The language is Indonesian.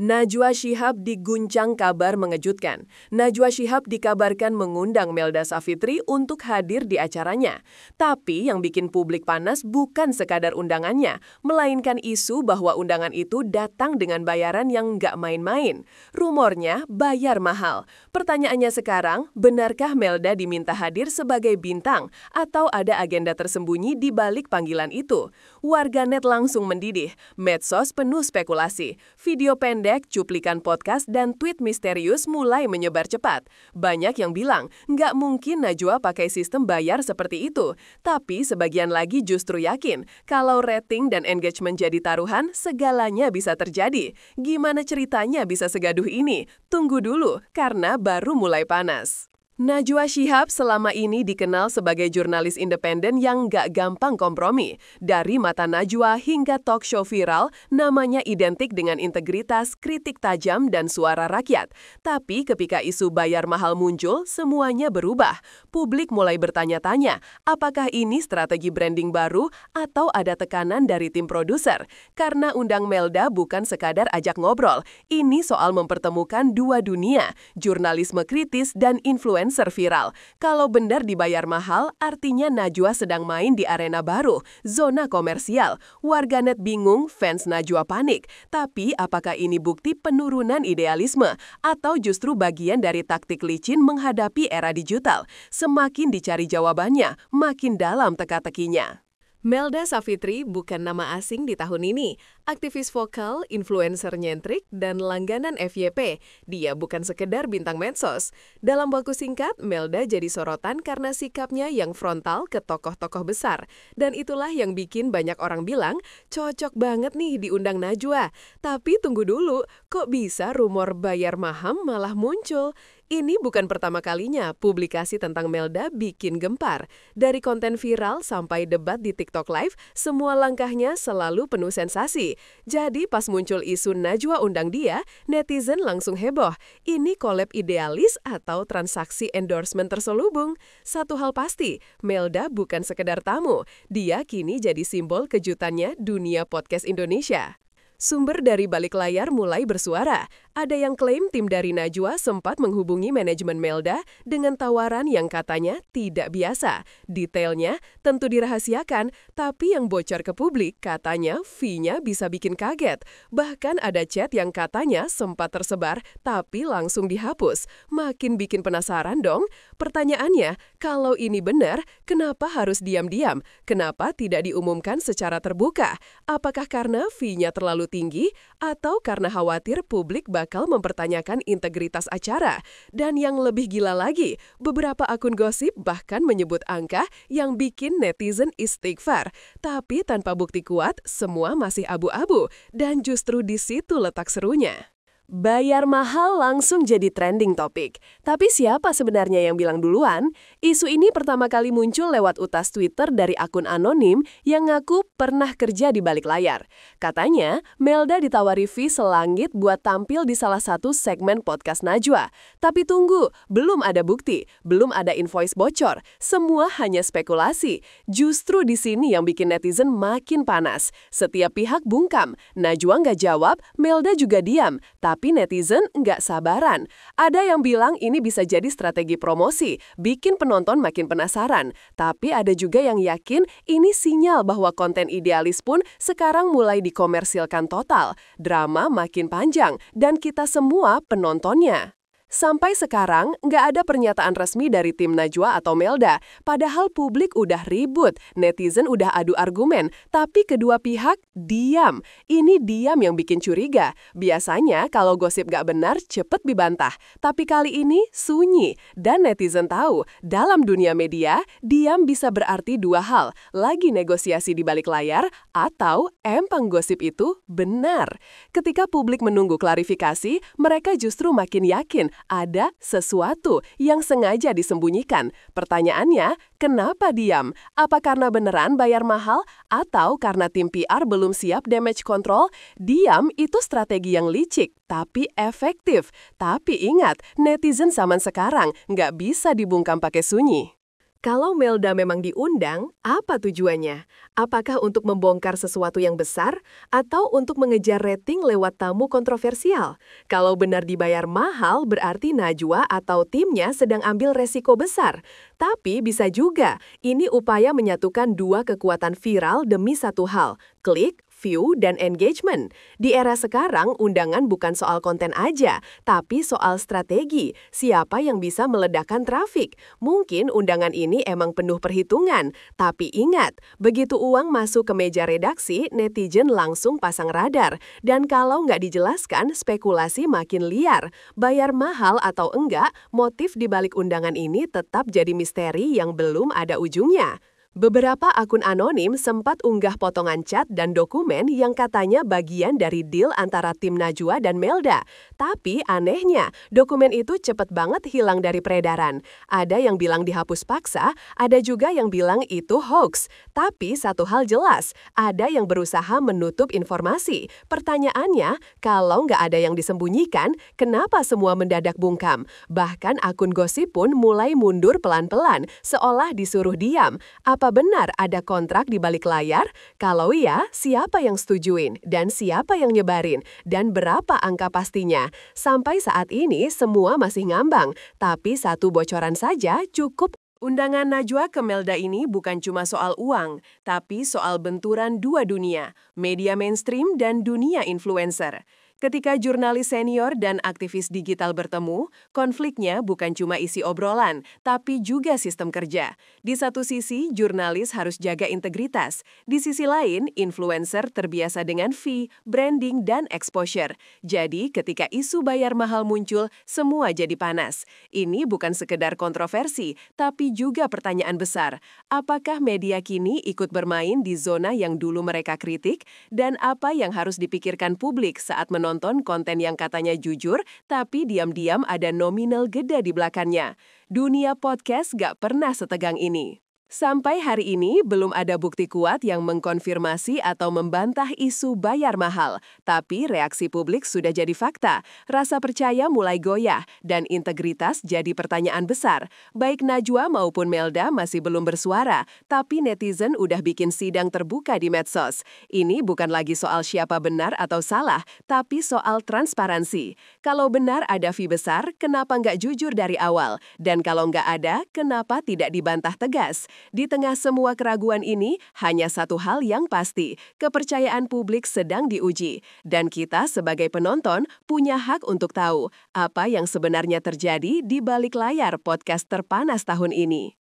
Najwa Shihab diguncang kabar mengejutkan. Najwa Shihab dikabarkan mengundang Melda Savitri untuk hadir di acaranya. Tapi yang bikin publik panas bukan sekadar undangannya, melainkan isu bahwa undangan itu datang dengan bayaran yang nggak main-main. Rumornya bayar mahal. Pertanyaannya sekarang, benarkah Melda diminta hadir sebagai bintang atau ada agenda tersembunyi di balik panggilan itu? Warganet langsung mendidih, medsos penuh spekulasi, video pendek, cuplikan podcast, dan tweet misterius mulai menyebar cepat. Banyak yang bilang, nggak mungkin Najwa pakai sistem bayar seperti itu. Tapi sebagian lagi justru yakin, kalau rating dan engagement jadi taruhan, segalanya bisa terjadi. Gimana ceritanya bisa segaduh ini? Tunggu dulu, karena baru mulai panas. Najwa Shihab selama ini dikenal sebagai jurnalis independen yang nggak gampang kompromi. Dari Mata Najwa hingga talk show viral, namanya identik dengan integritas, kritik tajam, dan suara rakyat. Tapi ketika isu bayar mahal muncul, semuanya berubah. Publik mulai bertanya-tanya, apakah ini strategi branding baru atau ada tekanan dari tim produser? Karena undang Melda bukan sekadar ajak ngobrol, ini soal mempertemukan dua dunia, jurnalisme kritis dan influencer viral. Kalau benar dibayar mahal, artinya Najwa sedang main di arena baru, zona komersial. Warganet bingung, fans Najwa panik. Tapi apakah ini bukti penurunan idealisme atau justru bagian dari taktik licin menghadapi era digital? Semakin dicari jawabannya, makin dalam teka-tekinya. Melda Savitri bukan nama asing di tahun ini. Aktivis vokal, influencer nyentrik, dan langganan FYP. Dia bukan sekedar bintang medsos. Dalam waktu singkat, Melda jadi sorotan karena sikapnya yang frontal ke tokoh-tokoh besar. Dan itulah yang bikin banyak orang bilang, cocok banget nih diundang Najwa. Tapi tunggu dulu, kok bisa rumor bayar mahal malah muncul? Ini bukan pertama kalinya publikasi tentang Melda bikin gempar. Dari konten viral sampai debat di TikTok Live, semua langkahnya selalu penuh sensasi. Jadi pas muncul isu Najwa undang dia, netizen langsung heboh. Ini collab idealis atau transaksi endorsement terselubung? Satu hal pasti, Melda bukan sekedar tamu. Dia kini jadi simbol kejutannya dunia podcast Indonesia. Sumber dari balik layar mulai bersuara. Ada yang klaim tim dari Najwa sempat menghubungi manajemen Melda dengan tawaran yang katanya tidak biasa. Detailnya tentu dirahasiakan, tapi yang bocor ke publik katanya fee-nya bisa bikin kaget. Bahkan ada chat yang katanya sempat tersebar, tapi langsung dihapus. Makin bikin penasaran dong. Pertanyaannya, kalau ini benar, kenapa harus diam-diam? Kenapa tidak diumumkan secara terbuka? Apakah karena fee-nya terlalu tinggi atau karena khawatir publik bakal mempertanyakan integritas acara? Dan yang lebih gila lagi, beberapa akun gosip bahkan menyebut angka yang bikin netizen istighfar. Tapi tanpa bukti kuat, semua masih abu-abu dan justru di situ letak serunya. Bayar mahal langsung jadi trending topik. Tapi siapa sebenarnya yang bilang duluan? Isu ini pertama kali muncul lewat utas Twitter dari akun anonim yang ngaku pernah kerja di balik layar. Katanya, Melda ditawari fee selangit buat tampil di salah satu segmen podcast Najwa. Tapi tunggu, belum ada bukti, belum ada invoice bocor. Semua hanya spekulasi. Justru di sini yang bikin netizen makin panas. Setiap pihak bungkam. Najwa nggak jawab, Melda juga diam. Tapi netizen nggak sabaran. Ada yang bilang ini bisa jadi strategi promosi, bikin penonton makin penasaran. Tapi ada juga yang yakin ini sinyal bahwa konten idealis pun sekarang mulai dikomersilkan total. Drama makin panjang, dan kita semua penontonnya. Sampai sekarang, nggak ada pernyataan resmi dari tim Najwa atau Melda. Padahal publik udah ribut, netizen udah adu argumen, tapi kedua pihak diam. Ini diam yang bikin curiga. Biasanya kalau gosip nggak benar, cepet dibantah. Tapi kali ini sunyi. Dan netizen tahu, dalam dunia media, diam bisa berarti dua hal. Lagi negosiasi di balik layar, atau empang gosip itu benar. Ketika publik menunggu klarifikasi, mereka justru makin yakin ada sesuatu yang sengaja disembunyikan. Pertanyaannya, kenapa diam? Apa karena beneran bayar mahal? Atau karena tim PR belum siap damage control? Diam itu strategi yang licik, tapi efektif. Tapi ingat, netizen zaman sekarang nggak bisa dibungkam pakai sunyi. Kalau Melda memang diundang, apa tujuannya? Apakah untuk membongkar sesuatu yang besar atau untuk mengejar rating lewat tamu kontroversial? Kalau benar dibayar mahal, berarti Najwa atau timnya sedang ambil resiko besar. Tapi bisa juga, ini upaya menyatukan dua kekuatan viral demi satu hal, klik, view, dan engagement. Di era sekarang, undangan bukan soal konten aja, tapi soal strategi. Siapa yang bisa meledakkan trafik? Mungkin undangan ini emang penuh perhitungan. Tapi ingat, begitu uang masuk ke meja redaksi, netizen langsung pasang radar. Dan kalau nggak dijelaskan, spekulasi makin liar. Bayar mahal atau enggak, motif di balik undangan ini tetap jadi misteri yang belum ada ujungnya. Beberapa akun anonim sempat unggah potongan chat dan dokumen yang katanya bagian dari deal antara tim Najwa dan Melda. Tapi anehnya, dokumen itu cepet banget hilang dari peredaran. Ada yang bilang dihapus paksa, ada juga yang bilang itu hoax. Tapi satu hal jelas, ada yang berusaha menutup informasi. Pertanyaannya, kalau nggak ada yang disembunyikan, kenapa semua mendadak bungkam? Bahkan akun gosip pun mulai mundur pelan-pelan, seolah disuruh diam. Apa benar ada kontrak di balik layar? Kalau iya, siapa yang setujuin? Dan siapa yang nyebarin? Dan berapa angka pastinya? Sampai saat ini semua masih ngambang, tapi satu bocoran saja cukup. Undangan Najwa ke Melda ini bukan cuma soal uang, tapi soal benturan dua dunia, media mainstream dan dunia influencer. Ketika jurnalis senior dan aktivis digital bertemu, konfliknya bukan cuma isi obrolan, tapi juga sistem kerja. Di satu sisi, jurnalis harus jaga integritas. Di sisi lain, influencer terbiasa dengan fee, branding, dan exposure. Jadi, ketika isu bayar mahal muncul, semua jadi panas. Ini bukan sekedar kontroversi, tapi juga pertanyaan besar. Apakah media kini ikut bermain di zona yang dulu mereka kritik? Dan apa yang harus dipikirkan publik saat menonton konten yang katanya jujur, tapi diam-diam ada nominal gede di belakangnya. Dunia podcast gak pernah setegang ini. Sampai hari ini, belum ada bukti kuat yang mengkonfirmasi atau membantah isu bayar mahal. Tapi reaksi publik sudah jadi fakta, rasa percaya mulai goyah, dan integritas jadi pertanyaan besar. Baik Najwa maupun Melda masih belum bersuara, tapi netizen udah bikin sidang terbuka di medsos. Ini bukan lagi soal siapa benar atau salah, tapi soal transparansi. Kalau benar ada fee besar, kenapa nggak jujur dari awal? Dan kalau nggak ada, kenapa tidak dibantah tegas? Di tengah semua keraguan ini, hanya satu hal yang pasti, kepercayaan publik sedang diuji. Dan kita sebagai penonton punya hak untuk tahu apa yang sebenarnya terjadi di balik layar podcast terpanas tahun ini.